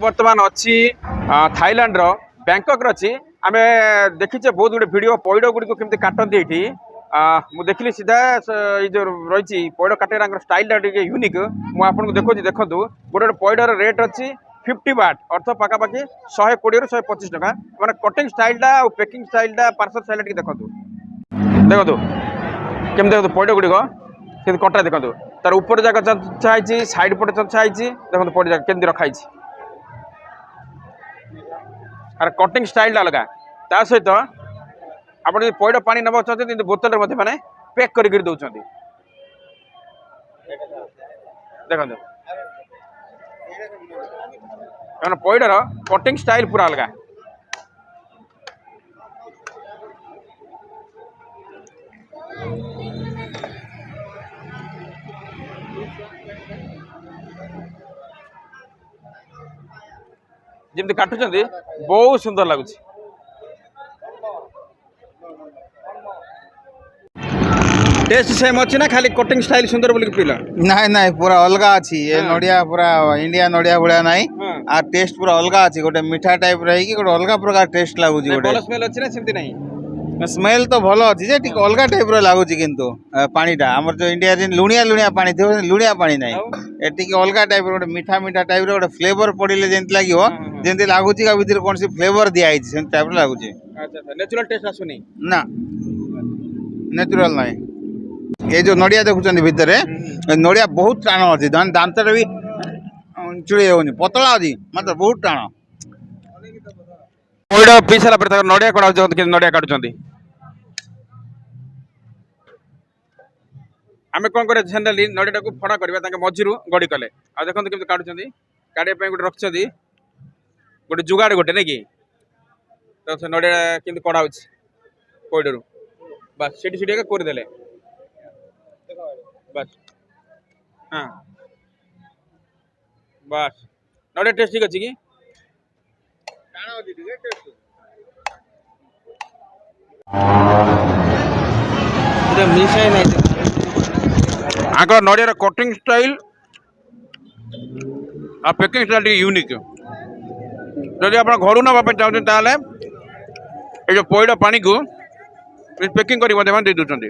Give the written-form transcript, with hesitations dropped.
बर्तमान अच्छी थाईलैंड रो बैंकॉक अच्छी आम देखीचे बहुत गुड़े भिड पैड गुड़ी केमती काटती ये मुझे देखिली सीधा जो रही पैड काटे स्टाइल यूनिक मुझे देखो देखो गोटे गोटे पैडर रेट अच्छी 50 बाट अर्थ पखापाखि 120 ରୁ 125 टका मैंने कटिंग स्टाइलटा और पैकिंग स्टाइलटा पार्सल स्टाइल देखो देखो केमती देखो पैड गुड़िक के कटा देखो तार ऊपर जाक चंचाई साइड पटे चंचाई देखो पैड जाक केमती रखाई आर कटिंग स्टाइल अलग ता सहित आप पैड पानी नवा चाहते बोतल मैंने पैक कर दौरान देखो पैडर कटिंग स्टाइल पूरा अलग जमी काटुंट बहुत सुंदर लगुच टेस्ट सेम अच्छी ना खाली कटिंग स्टाइल सुंदर बोल पीला नहीं नहीं पूरा अलग अच्छी ये नड़िया पूरा इंडिया नड़िया भाया नहीं आ टेस्ट पूरा अलग अच्छी गोटे मीठा टाइप रही गोटे अलग प्रकार टेस्ट लगुच गोटे स्मेल अच्छी ना सेमती नहीं स्मेल तो भल अच्छी जे टिक अलग टाइप लगुच किंतु पानीटा आमर जो इंडिया लुणिया लुणिया पानी थी लुणिया पानी नहीं ये अलग टाइप गोटे मीठा मीठा टाइप गोटे फ्लेवर पड़े जमी लगे जमी लगुच भर कौन सी फ्लेवर दिखाई से टाइप लगुच नेचुरल टेस्ट आसुनी ना नेचुरल नहीं ये जो नड़िया देखुं भितर नड़िया बहुत टाण अच्छी दांत भी चुड़ी होनी पतला अच्छी मात्र बहुत टाण पैड पी सारा नड़िया कड़ा नड़िया काटुंट आम कौन कर जनराली नड़िया को फड़ा करवा मझी गड़ी कले आ देखते केमती काटुंट काटा गोटे रखी गोटे जुगाड़ गोटे नहीं कि तो नड़िया केमती कड़ा पैडू बस सीटी करदे बस हाँ बस नड़िया टेस्ट ठीक अच्छी कि आगर नड़िया कटिंग स्टाइल आ पैकिंग स्टाइल यूनिक जदि आप घर ना चाहते ये जो पैड पानी को पैकिंग कर दे दूसरी